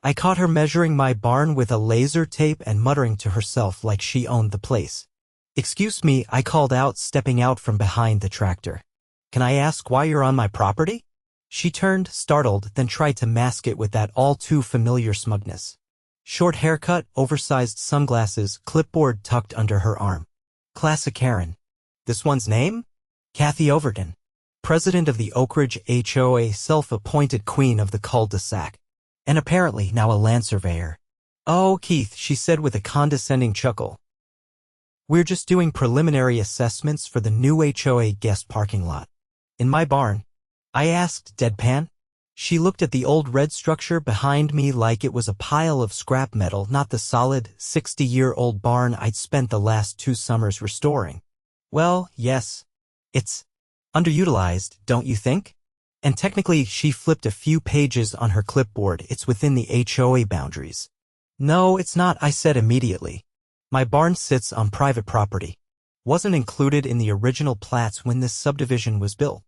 I caught her measuring my barn with a laser tape and muttering to herself like she owned the place. "Excuse me," I called out, stepping out from behind the tractor. "Can I ask why you're on my property?" She turned, startled, then tried to mask it with that all-too-familiar smugness. Short haircut, oversized sunglasses, clipboard tucked under her arm. Classic Karen. This one's name? Kathy Overton, president of the Oakridge HOA, self-appointed queen of the cul-de-sac. And apparently now a land surveyor. "Oh, Keith," she said with a condescending chuckle. "We're just doing preliminary assessments for the new HOA guest parking lot." "In my barn?" I asked, deadpan. She looked at the old red structure behind me like it was a pile of scrap metal, not the solid, 60-year-old barn I'd spent the last 2 summers restoring. "Well, yes. It's underutilized, don't you think? And technically," she flipped a few pages on her clipboard, "it's within the HOA boundaries." "No, it's not," I said immediately. "My barn sits on private property. Wasn't included in the original plats when this subdivision was built."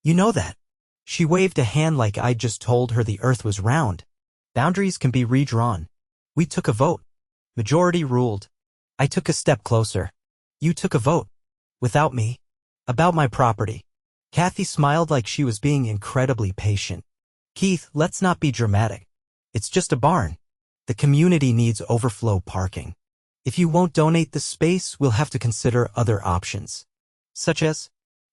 "You know that." She waved a hand like I'd just told her the earth was round. "Boundaries can be redrawn. We took a vote. Majority ruled. I took a step closer. You took a vote. Without me. About my property." Kathy smiled like she was being incredibly patient. "Keith, let's not be dramatic. It's just a barn. The community needs overflow parking. If you won't donate the space, we'll have to consider other options." "Such as?"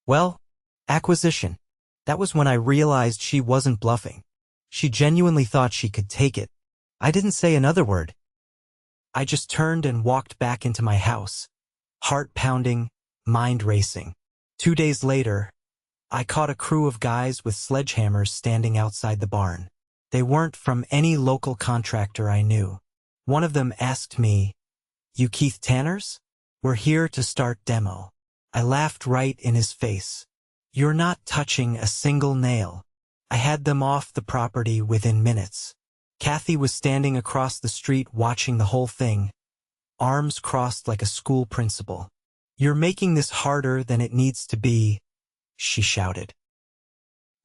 "Well, acquisition." That was when I realized she wasn't bluffing. She genuinely thought she could take it. I didn't say another word. I just turned and walked back into my house, heart pounding, mind racing. 2 days later, I caught a crew of guys with sledgehammers standing outside the barn. They weren't from any local contractor I knew. One of them asked me, "You Keith Tanners? We're here to start demo." I laughed right in his face. "You're not touching a single nail." I had them off the property within minutes. Kathy was standing across the street watching the whole thing, arms crossed like a school principal. "You're making this harder than it needs to be," she shouted.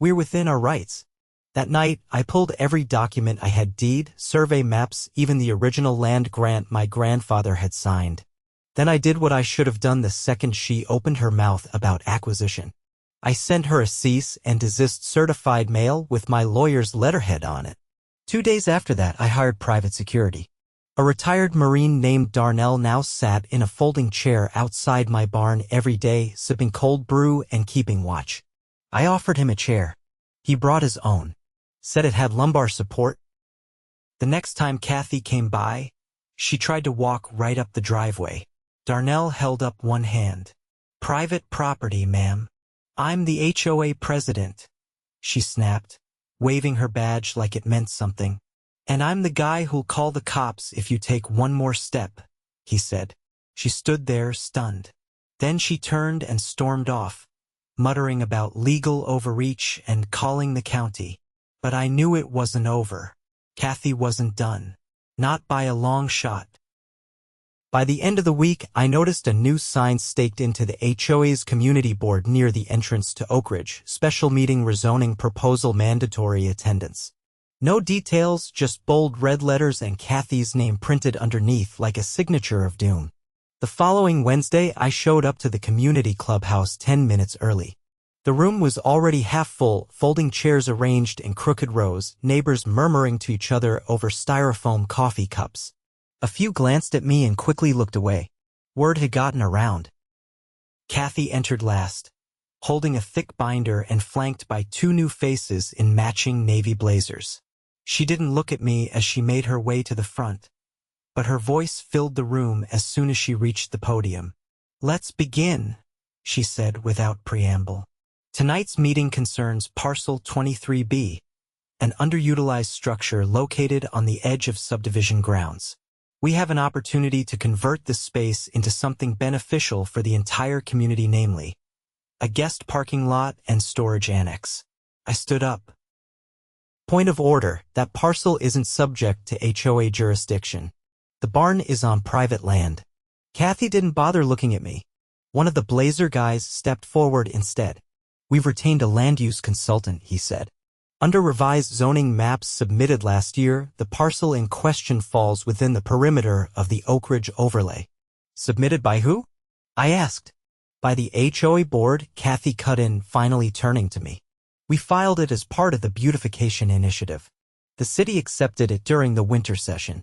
"We're within our rights." That night, I pulled every document I had: deed, survey maps, even the original land grant my grandfather had signed. Then I did what I should have done the second she opened her mouth about acquisition. I sent her a cease-and-desist certified mail with my lawyer's letterhead on it. 2 days after that, I hired private security. A retired Marine named Darnell now sat in a folding chair outside my barn every day, sipping cold brew and keeping watch. I offered him a chair. He brought his own. Said it had lumbar support. The next time Kathy came by, she tried to walk right up the driveway. Darnell held up one hand. "Private property, ma'am. I'm the HOA president," she snapped, waving her badge like it meant something. "And I'm the guy who'll call the cops if you take one more step," he said. She stood there, stunned. Then she turned and stormed off, muttering about legal overreach and calling the county. But I knew it wasn't over. Kathy wasn't done. Not by a long shot. By the end of the week, I noticed a new sign staked into the HOA's community board near the entrance to Oakridge: special meeting rezoning proposal, mandatory attendance. No details, just bold red letters and Kathy's name printed underneath like a signature of doom. The following Wednesday, I showed up to the community clubhouse 10 minutes early. The room was already half full, folding chairs arranged in crooked rows, neighbors murmuring to each other over styrofoam coffee cups. A few glanced at me and quickly looked away. Word had gotten around. Kathy entered last, holding a thick binder and flanked by 2 new faces in matching navy blazers. She didn't look at me as she made her way to the front, but her voice filled the room as soon as she reached the podium. "Let's begin," she said without preamble. "Tonight's meeting concerns Parcel 23B, an underutilized structure located on the edge of subdivision grounds. We have an opportunity to convert this space into something beneficial for the entire community, namely a guest parking lot and storage annex." I stood up. "Point of order, that parcel isn't subject to HOA jurisdiction. The barn is on private land." Kathy didn't bother looking at me. One of the blazer guys stepped forward instead. "We've retained a land use consultant," he said. Under revised zoning maps submitted last year, the parcel in question falls within the perimeter of the Oakridge overlay. Submitted by who? I asked. By the HOA board, Kathy cut in, finally turning to me. We filed it as part of the beautification initiative. The city accepted it during the winter session.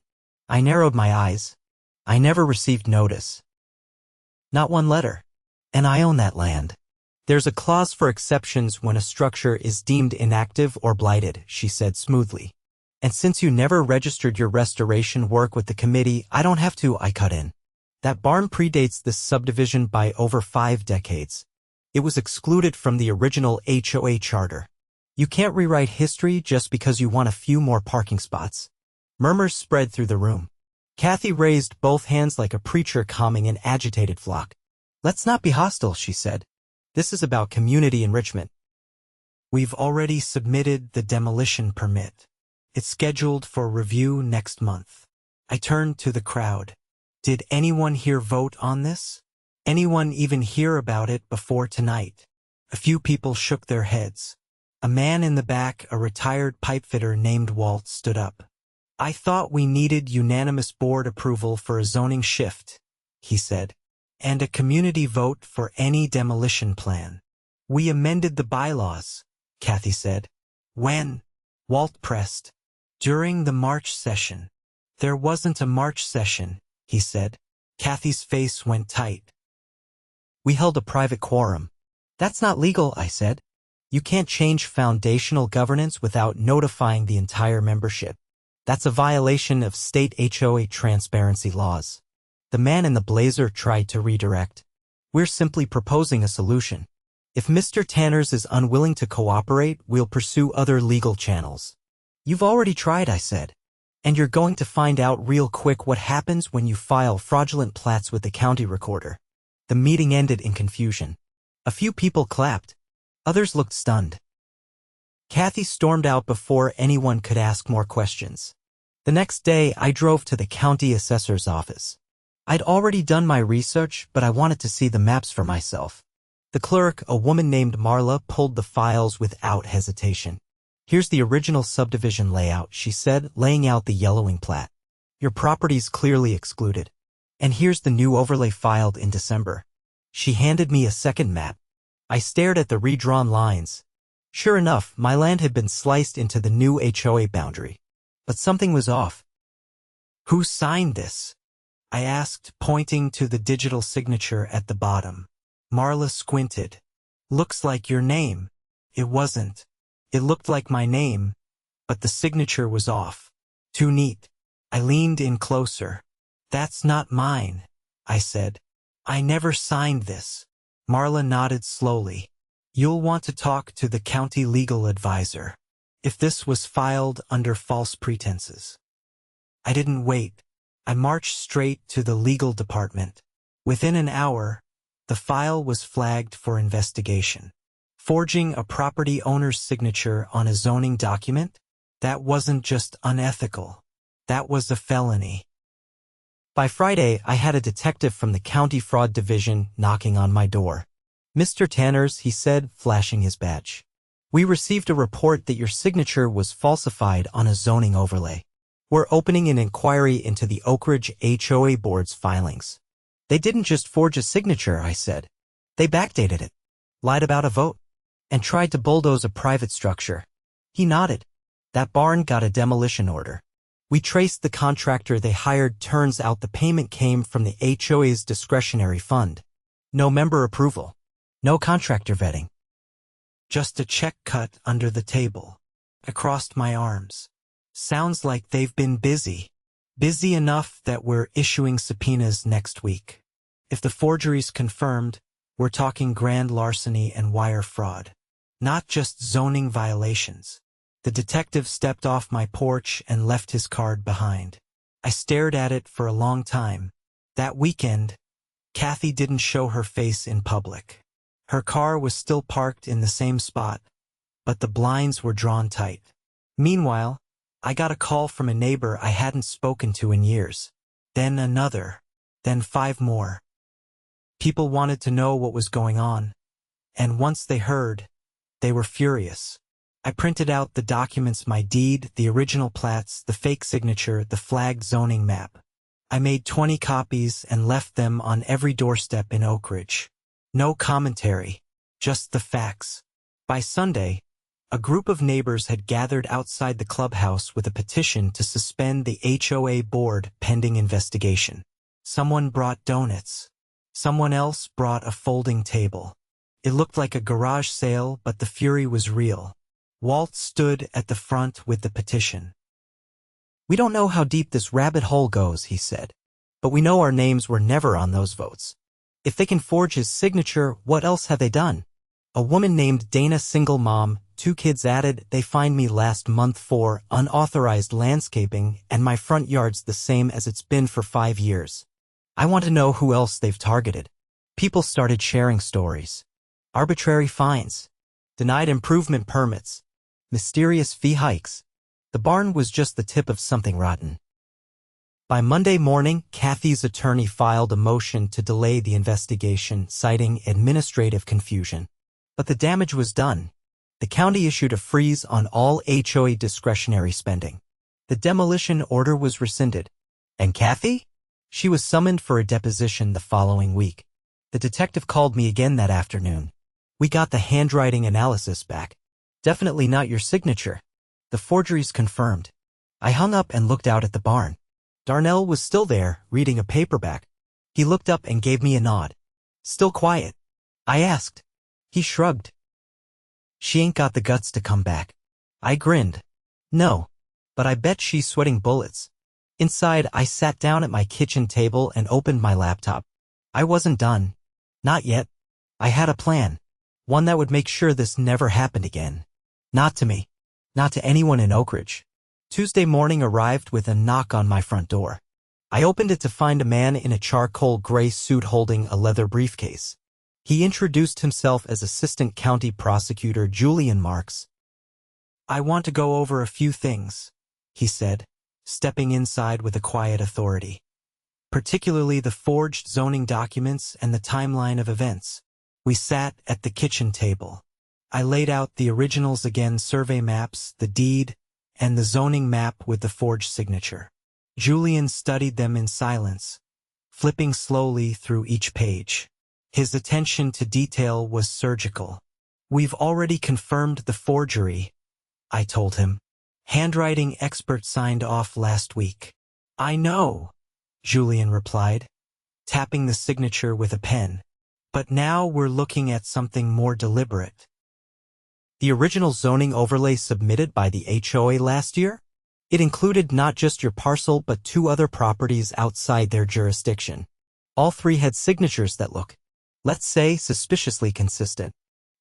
I narrowed my eyes. I never received notice. Not one letter. And I own that land. There's a clause for exceptions when a structure is deemed inactive or blighted, she said smoothly. And since you never registered your restoration work with the committee, I don't have to, I cut in. That barn predates this subdivision by over 5 decades. It was excluded from the original HOA charter. You can't rewrite history just because you want a few more parking spots. Murmurs spread through the room. Kathy raised both hands like a preacher calming an agitated flock. Let's not be hostile, she said. This is about community enrichment. We've already submitted the demolition permit. It's scheduled for review next month. I turned to the crowd. Did anyone here vote on this? Anyone even hear about it before tonight? A few people shook their heads. A man in the back, a retired pipefitter named Walt, stood up. I thought we needed unanimous board approval for a zoning shift, he said, and a community vote for any demolition plan. We amended the bylaws, Kathy said. When? Walt pressed. During the March session. There wasn't a March session, he said. Kathy's face went tight. We held a private quorum. That's not legal, I said. You can't change foundational governance without notifying the entire membership. That's a violation of state HOA transparency laws. The man in the blazer tried to redirect. We're simply proposing a solution. If Mr. Tanners is unwilling to cooperate, we'll pursue other legal channels. You've already tried, I said. And you're going to find out real quick what happens when you file fraudulent plats with the county recorder. The meeting ended in confusion. A few people clapped. Others looked stunned. Kathy stormed out before anyone could ask more questions. The next day, I drove to the county assessor's office. I'd already done my research, but I wanted to see the maps for myself. The clerk, a woman named Marla, pulled the files without hesitation. Here's the original subdivision layout, she said, laying out the yellowing plat. Your property's clearly excluded. And here's the new overlay filed in December. She handed me a second map. I stared at the redrawn lines. Sure enough, my land had been sliced into the new HOA boundary. But something was off. Who signed this? I asked, pointing to the digital signature at the bottom. Marla squinted. Looks like your name. It wasn't. It looked like my name, but the signature was off. Too neat. I leaned in closer. That's not mine, I said. I never signed this. Marla nodded slowly. You'll want to talk to the county legal advisor. If this was filed under false pretenses. I didn't wait. I marched straight to the legal department. Within an hour, the file was flagged for investigation. Forging a property owner's signature on a zoning document? That wasn't just unethical. That was a felony. By Friday, I had a detective from the county fraud division knocking on my door. Mr. Tanners, he said, flashing his badge. We received a report that your signature was falsified on a zoning overlay. We're opening an inquiry into the Oakridge HOA board's filings. They didn't just forge a signature, I said. They backdated it, lied about a vote, and tried to bulldoze a private structure. He nodded. That barn got a demolition order. We traced the contractor they hired. Turns out the payment came from the HOA's discretionary fund. No member approval. No contractor vetting. Just a check cut under the table. I crossed my arms. Sounds like they've been busy. Busy enough that we're issuing subpoenas next week. If the forgery's confirmed, we're talking grand larceny and wire fraud. Not just zoning violations. The detective stepped off my porch and left his card behind. I stared at it for a long time. That weekend, Kathy didn't show her face in public. Her car was still parked in the same spot, but the blinds were drawn tight. Meanwhile, I got a call from a neighbor I hadn't spoken to in years. Then another. Then 5 more. People wanted to know what was going on. And once they heard, they were furious. I printed out the documents, my deed, the original plats, the fake signature, the flagged zoning map. I made 20 copies and left them on every doorstep in Oakridge. No commentary, just the facts. By Sunday, a group of neighbors had gathered outside the clubhouse with a petition to suspend the HOA board pending investigation. Someone brought donuts. Someone else brought a folding table. It looked like a garage sale, but the fury was real. Walt stood at the front with the petition. "We don't know how deep this rabbit hole goes," he said, "but we know our names were never on those votes. If they can forge his signature, what else have they done?" A woman named Dana, single mom, 2 kids, added, "They fined me last month for unauthorized landscaping, and my front yard's the same as it's been for 5 years. I want to know who else they've targeted." People started sharing stories. Arbitrary fines. Denied improvement permits. Mysterious fee hikes. The barn was just the tip of something rotten. By Monday morning, Kathy's attorney filed a motion to delay the investigation, citing administrative confusion. But the damage was done. The county issued a freeze on all HOA discretionary spending. The demolition order was rescinded. And Kathy? She was summoned for a deposition the following week. The detective called me again that afternoon. "We got the handwriting analysis back. Definitely not your signature. The forgery's confirmed." I hung up and looked out at the barn. Darnell was still there, reading a paperback. He looked up and gave me a nod. "Still quiet?" I asked. He shrugged. "She ain't got the guts to come back." I grinned. "No, but I bet she's sweating bullets." Inside, I sat down at my kitchen table and opened my laptop. I wasn't done. Not yet. I had a plan. One that would make sure this never happened again. Not to me. Not to anyone in Oakridge. Tuesday morning arrived with a knock on my front door. I opened it to find a man in a charcoal gray suit holding a leather briefcase. He introduced himself as Assistant County Prosecutor Julian Marks. "I want to go over a few things," he said, stepping inside with a quiet authority. "Particularly the forged zoning documents and the timeline of events." We sat at the kitchen table. I laid out the originals again, survey maps, the deed, and the zoning map with the forged signature. Julian studied them in silence, flipping slowly through each page. His attention to detail was surgical. "We've already confirmed the forgery," I told him. "Handwriting expert signed off last week." "I know," Julian replied, tapping the signature with a pen. "But now we're looking at something more deliberate." The original zoning overlay submitted by the HOA last year? It included not just your parcel but 2 other properties outside their jurisdiction. All 3 had signatures that look, let's say, suspiciously consistent.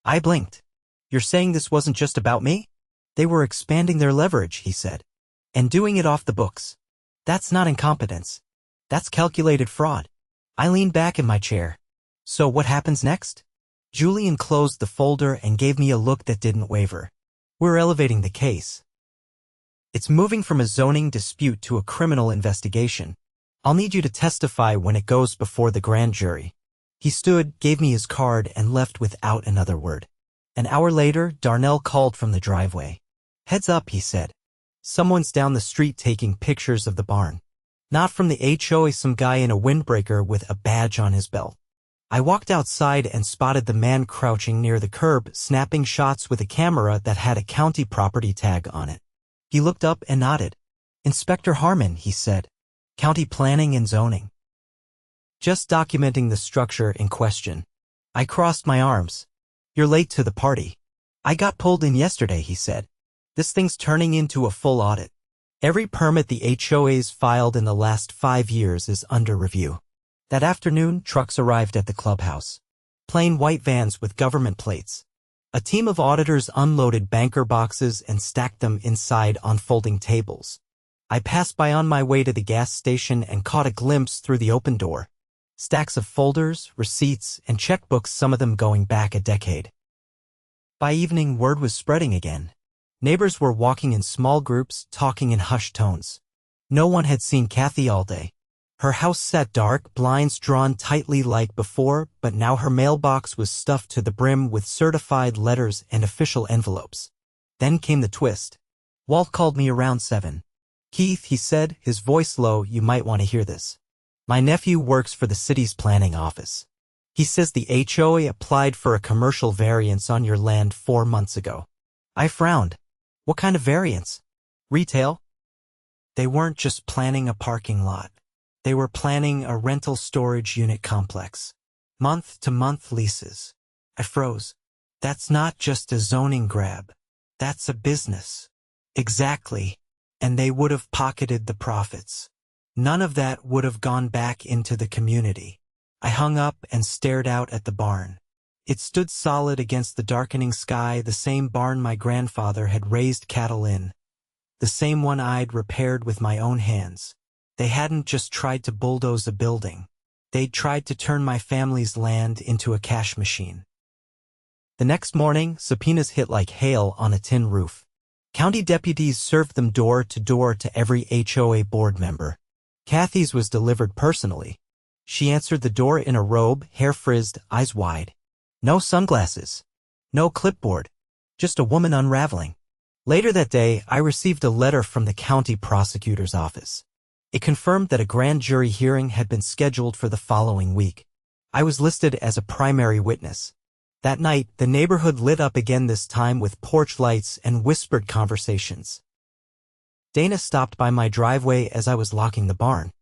I blinked. "You're saying this wasn't just about me?" "They were expanding their leverage," he said, "and doing it off the books. That's not incompetence. That's calculated fraud." I leaned back in my chair. "So what happens next?" Julian closed the folder and gave me a look that didn't waver. "We're elevating the case. It's moving from a zoning dispute to a criminal investigation. I'll need you to testify when it goes before the grand jury." He stood, gave me his card, and left without another word. An hour later, Darnell called from the driveway. "Heads up," he said. "Someone's down the street taking pictures of the barn." Not from the HOA, some guy in a windbreaker with a badge on his belt. I walked outside and spotted the man crouching near the curb, snapping shots with a camera that had a county property tag on it. He looked up and nodded. "Inspector Harmon," he said. "County Planning and Zoning. Just documenting the structure in question." I crossed my arms. "You're late to the party." "I got pulled in yesterday," he said. "This thing's turning into a full audit. Every permit the HOA's filed in the last 5 years is under review." That afternoon, trucks arrived at the clubhouse. Plain white vans with government plates. A team of auditors unloaded banker boxes and stacked them inside on folding tables. I passed by on my way to the gas station and caught a glimpse through the open door. Stacks of folders, receipts, and checkbooks, some of them going back a decade. By evening, word was spreading again. Neighbors were walking in small groups, talking in hushed tones. No one had seen Kathy all day. Her house sat dark, blinds drawn tightly like before, but now her mailbox was stuffed to the brim with certified letters and official envelopes. Then came the twist. Walt called me around 7. "Keith," he said, his voice low, "you might want to hear this. My nephew works for the city's planning office. He says the HOA applied for a commercial variance on your land 4 months ago." I frowned. "What kind of variance? Retail?" "They weren't just planning a parking lot. They were planning a rental storage unit complex. Month-to-month leases." I froze. "That's not just a zoning grab. That's a business." "Exactly. And they would have pocketed the profits. None of that would have gone back into the community." I hung up and stared out at the barn. It stood solid against the darkening sky, the same barn my grandfather had raised cattle in. The same one I'd repaired with my own hands. They hadn't just tried to bulldoze a building. They'd tried to turn my family's land into a cash machine. The next morning, subpoenas hit like hail on a tin roof. County deputies served them door to door to every HOA board member. Kathy's was delivered personally. She answered the door in a robe, hair frizzed, eyes wide. No sunglasses. No clipboard. Just a woman unraveling. Later that day, I received a letter from the county prosecutor's office. It confirmed that a grand jury hearing had been scheduled for the following week. I was listed as a primary witness. That night, the neighborhood lit up again, this time with porch lights and whispered conversations. Dana stopped by my driveway as I was locking the barn.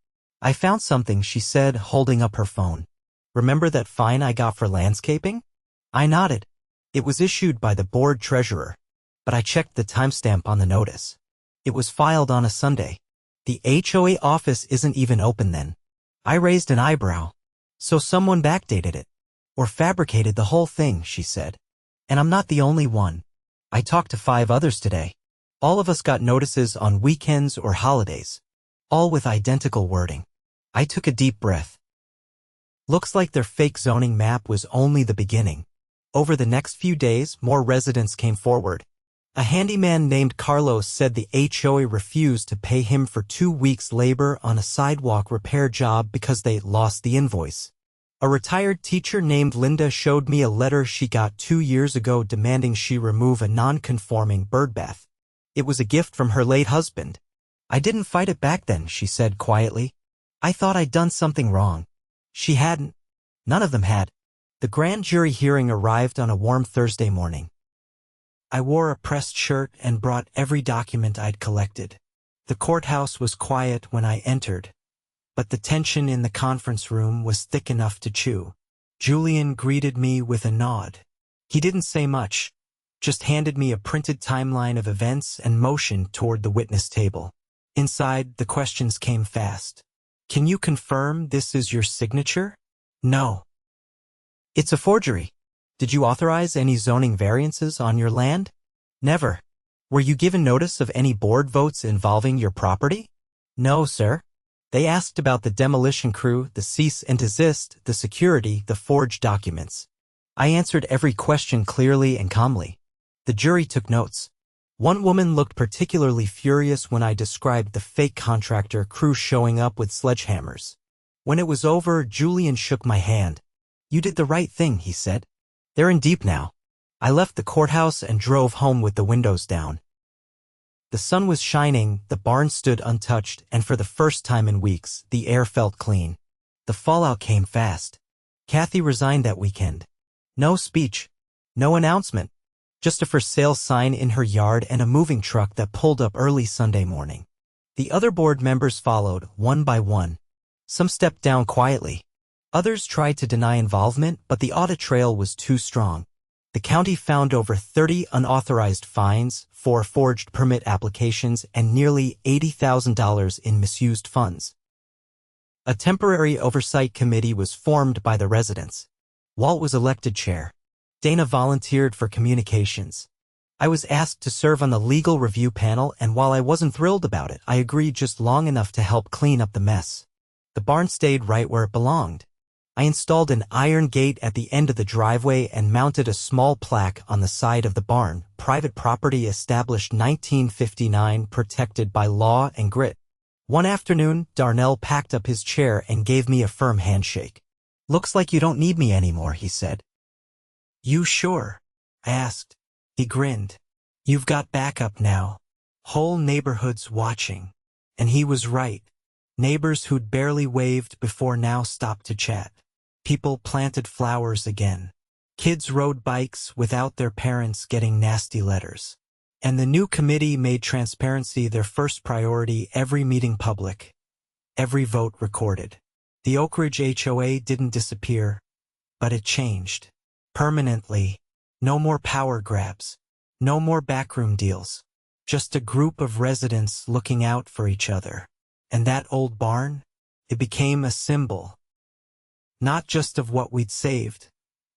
"I found something," she said, holding up her phone. "Remember that fine I got for landscaping?" I nodded. It was issued by the board treasurer, but I checked the timestamp on the notice. It was filed on a Sunday. The HOA office isn't even open then. I raised an eyebrow. "So someone backdated it. Or fabricated the whole thing," she said. "And I'm not the only one. I talked to 5 others today. All of us got notices on weekends or holidays. All with identical wording." I took a deep breath. Looks like their fake zoning map was only the beginning. Over the next few days, more residents came forward. A handyman named Carlos said the HOA refused to pay him for 2 weeks' labor on a sidewalk repair job because they lost the invoice. A retired teacher named Linda showed me a letter she got 2 years ago demanding she remove a non-conforming birdbath. It was a gift from her late husband. "I didn't fight it back then," she said quietly. "I thought I'd done something wrong." She hadn't. None of them had. The grand jury hearing arrived on a warm Thursday morning. I wore a pressed shirt and brought every document I'd collected. The courthouse was quiet when I entered, but the tension in the conference room was thick enough to chew. Julian greeted me with a nod. He didn't say much, just handed me a printed timeline of events and motioned toward the witness table. Inside, the questions came fast. "Can you confirm this is your signature?" "No." "It's a forgery." "Did you authorize any zoning variances on your land?" "Never." "Were you given notice of any board votes involving your property?" "No, sir." They asked about the demolition crew, the cease-and-desist, the security, the forged documents. I answered every question clearly and calmly. The jury took notes. One woman looked particularly furious when I described the fake contractor crew showing up with sledgehammers. When it was over, Julian shook my hand. "You did the right thing," he said. "They're in deep now." I left the courthouse and drove home with the windows down. The sun was shining, the barn stood untouched, and for the first time in weeks, the air felt clean. The fallout came fast. Kathy resigned that weekend. No speech. No announcement. Just a for sale sign in her yard and a moving truck that pulled up early Sunday morning. The other board members followed, one by one. Some stepped down quietly. Others tried to deny involvement, but the audit trail was too strong. The county found over 30 unauthorized fines, 4 forged permit applications, and nearly $80,000 in misused funds. A temporary oversight committee was formed by the residents. Walt was elected chair. Dana volunteered for communications. I was asked to serve on the legal review panel, and while I wasn't thrilled about it, I agreed just long enough to help clean up the mess. The barn stayed right where it belonged. I installed an iron gate at the end of the driveway and mounted a small plaque on the side of the barn, "Private property established 1959, protected by law and grit." One afternoon, Darnell packed up his chair and gave me a firm handshake. "Looks like you don't need me anymore," he said. "You sure?" I asked. He grinned. You've got backup now. Whole neighborhoods watching. And he was right. Neighbors who'd barely waved before now stopped to chat. People planted flowers again. Kids rode bikes without their parents getting nasty letters. And the new committee made transparency their first priority, every meeting public, every vote recorded. The Oakridge HOA didn't disappear, but it changed. Permanently. No more power grabs. No more backroom deals. Just a group of residents looking out for each other. And that old barn? It became a symbol. Not just of what we'd saved,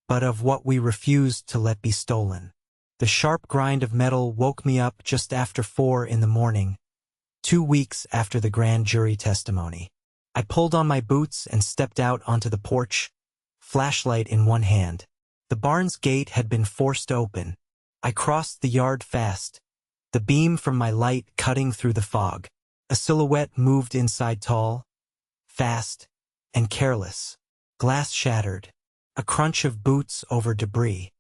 but of what we refused to let be stolen. The sharp grind of metal woke me up just after 4 in the morning, 2 weeks after the grand jury testimony. I pulled on my boots and stepped out onto the porch, flashlight in one hand. The barn's gate had been forced open. I crossed the yard fast, the beam from my light cutting through the fog. A silhouette moved inside, tall, fast, and careless. Glass shattered. A crunch of boots over debris.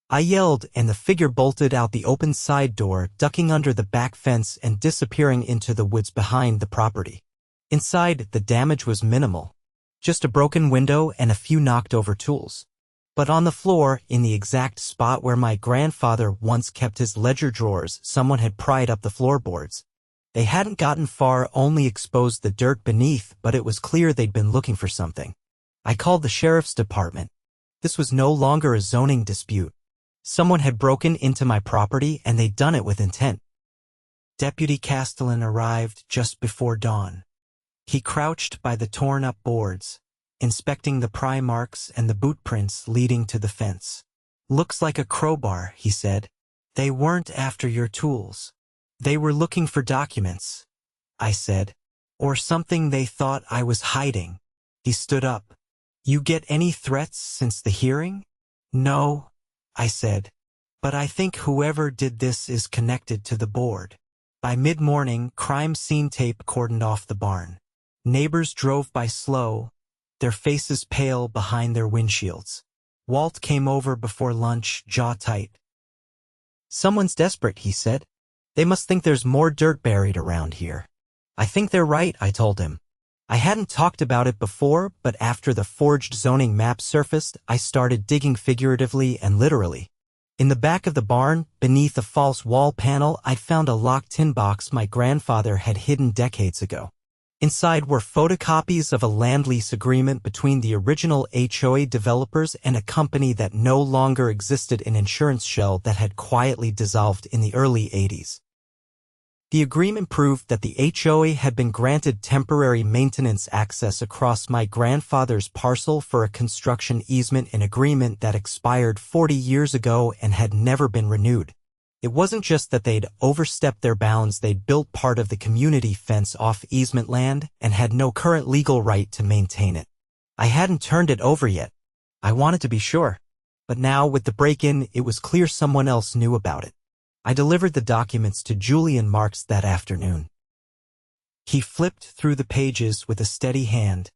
I yelled, and the figure bolted out the open side door, ducking under the back fence and disappearing into the woods behind the property. Inside, the damage was minimal. Just a broken window and a few knocked-over tools. But on the floor, in the exact spot where my grandfather once kept his ledger drawers, someone had pried up the floorboards. They hadn't gotten far, only exposed the dirt beneath, but it was clear they'd been looking for something. I called the sheriff's department. This was no longer a zoning dispute. Someone had broken into my property, and they'd done it with intent. Deputy Castellan arrived just before dawn. He crouched by the torn-up boards, inspecting the pry marks and the boot prints leading to the fence. "Looks like a crowbar," he said. "They weren't after your tools. They were looking for documents," I said. "Or something they thought I was hiding." He stood up. "You get any threats since the hearing?" "No," I said. "But I think whoever did this is connected to the board." By mid-morning, crime scene tape cordoned off the barn. Neighbors drove by slow, their faces pale behind their windshields. Walt came over before lunch, jaw tight. "Someone's desperate," he said. "They must think there's more dirt buried around here." "I think they're right," I told him. I hadn't talked about it before, but after the forged zoning map surfaced, I started digging figuratively and literally. In the back of the barn, beneath a false wall panel, I found a locked tin box my grandfather had hidden decades ago. Inside were photocopies of a land lease agreement between the original HOA developers and a company that no longer existed, an insurance shell that had quietly dissolved in the early 80s. The agreement proved that the HOA had been granted temporary maintenance access across my grandfather's parcel for a construction easement, an agreement that expired 40 years ago and had never been renewed. It wasn't just that they'd overstepped their bounds, they'd built part of the community fence off easement land and had no current legal right to maintain it. I hadn't turned it over yet. I wanted to be sure. But now, with the break-in, it was clear someone else knew about it. I delivered the documents to Julian Marks that afternoon. He flipped through the pages with a steady hand,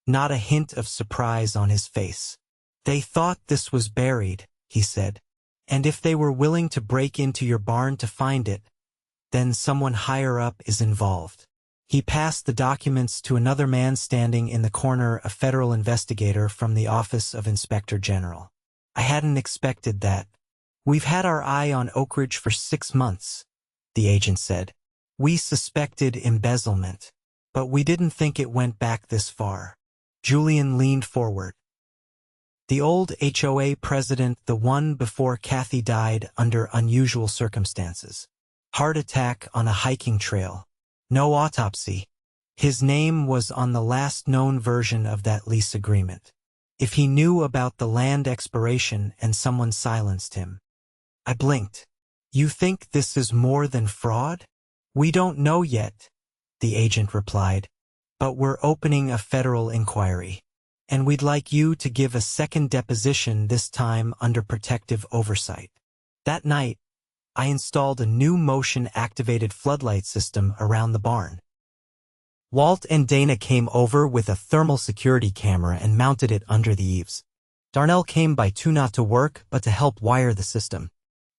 not a hint of surprise on his face. "They thought this was buried," he said. "And if they were willing to break into your barn to find it, then someone higher up is involved." He passed the documents to another man standing in the corner, a federal investigator from the Office of Inspector General. I hadn't expected that. "We've had our eye on Oakridge for 6 months," the agent said. "We suspected embezzlement, but we didn't think it went back this far." Julian leaned forward. "The old HOA president, the one before Kathy died under unusual circumstances. Heart attack on a hiking trail. No autopsy. His name was on the last known version of that lease agreement. If he knew about the land expiration and someone silenced him." I blinked. "You think this is more than fraud?" "We don't know yet," the agent replied. "But we're opening a federal inquiry. And we'd like you to give a second deposition, this time under protective oversight." That night, I installed a new motion-activated floodlight system around the barn. Walt and Dana came over with a thermal security camera and mounted it under the eaves. Darnell came by too, not to work, but to help wire the system.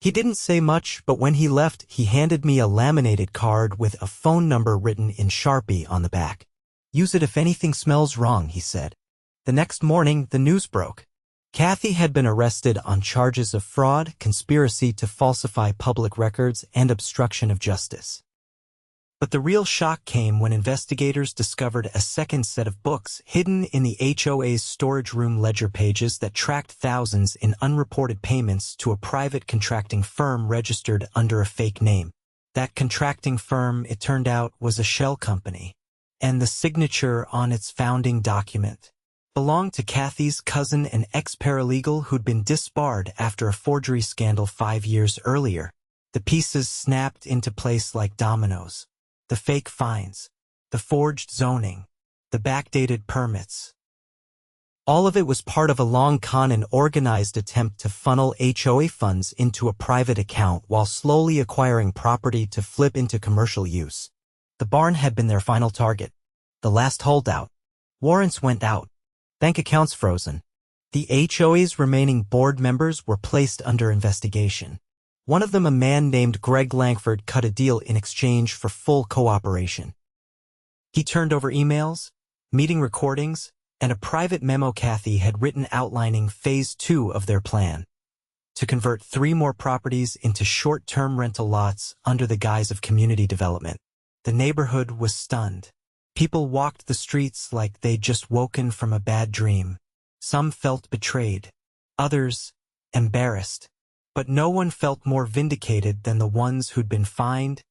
He didn't say much, but when he left, he handed me a laminated card with a phone number written in Sharpie on the back. Use it if anything smells wrong, he said. The next morning, the news broke. Kathy had been arrested on charges of fraud, conspiracy to falsify public records, and obstruction of justice. But the real shock came when investigators discovered a second set of books hidden in the HOA's storage room ledger pages that tracked thousands in unreported payments to a private contracting firm registered under a fake name. That contracting firm, it turned out, was a shell company, and the signature on its founding document belonged to Kathy's cousin, an ex-paralegal who'd been disbarred after a forgery scandal 5 years earlier. The pieces snapped into place like dominoes. The fake fines, the forged zoning, the backdated permits. All of it was part of a long con and organized attempt to funnel HOA funds into a private account while slowly acquiring property to flip into commercial use. The barn had been their final target, the last holdout. Warrants went out, bank accounts frozen. The HOA's remaining board members were placed under investigation. One of them, a man named Greg Langford, cut a deal in exchange for full cooperation. He turned over emails, meeting recordings, and a private memo Kathy had written outlining Phase 2 of their plan: to convert 3 more properties into short-term rental lots under the guise of community development. The neighborhood was stunned. People walked the streets like they'd just woken from a bad dream. Some felt betrayed, others embarrassed. But no one felt more vindicated than the ones who'd been fined,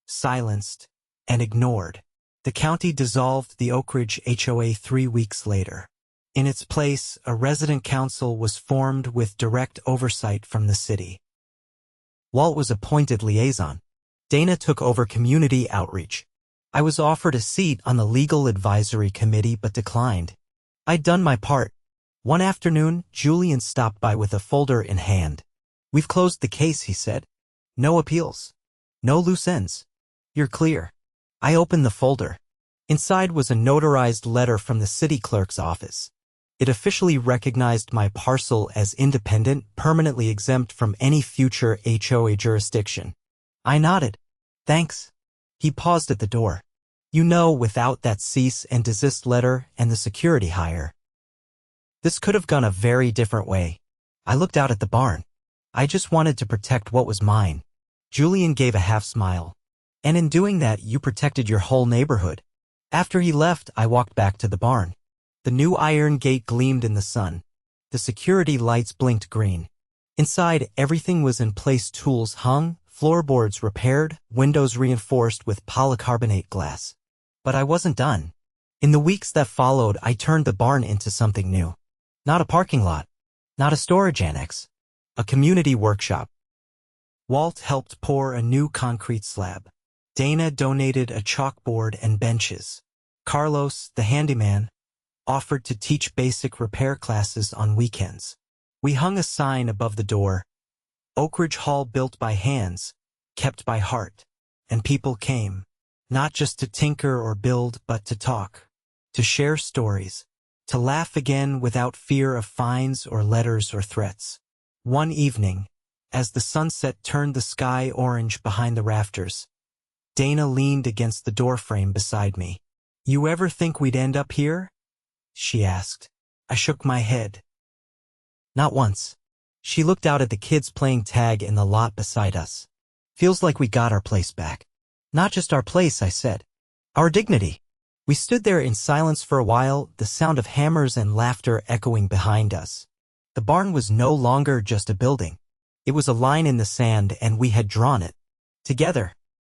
silenced, and ignored. The county dissolved the Oakridge HOA 3 weeks later. In its place, a resident council was formed with direct oversight from the city. Walt was appointed liaison. Dana took over community outreach. I was offered a seat on the legal advisory committee but declined. I'd done my part. One afternoon, Julian stopped by with a folder in hand. "We've closed the case," he said. "No appeals. No loose ends. You're clear." I opened the folder. Inside was a notarized letter from the city clerk's office. It officially recognized my parcel as independent, permanently exempt from any future HOA jurisdiction. I nodded. "Thanks." He paused at the door. "You know, without that cease-and-desist letter and the security hire, this could have gone a very different way." I looked out at the barn. I just wanted to protect what was mine. Julian gave a half smile. "And in doing that, you protected your whole neighborhood." After he left, I walked back to the barn. The new iron gate gleamed in the sun. The security lights blinked green. Inside, everything was in place: tools hung, floorboards repaired, windows reinforced with polycarbonate glass. But I wasn't done. In the weeks that followed, I turned the barn into something new. Not a parking lot. Not a storage annex. A community workshop. Walt helped pour a new concrete slab. Dana donated a chalkboard and benches. Carlos, the handyman, offered to teach basic repair classes on weekends. We hung a sign above the door: Oakridge Hall, built by hands, kept by heart. And people came, not just to tinker or build, but to talk, to share stories, to laugh again without fear of fines or letters or threats. One evening, as the sunset turned the sky orange behind the rafters, Dana leaned against the doorframe beside me. "You ever think we'd end up here?" she asked. I shook my head. "Not once." She looked out at the kids playing tag in the lot beside us. "Feels like we got our place back." "Not just our place," I said. "Our dignity." We stood there in silence for a while, the sound of hammers and laughter echoing behind us. The barn was no longer just a building. It was a line in the sand, and we had drawn it. Together.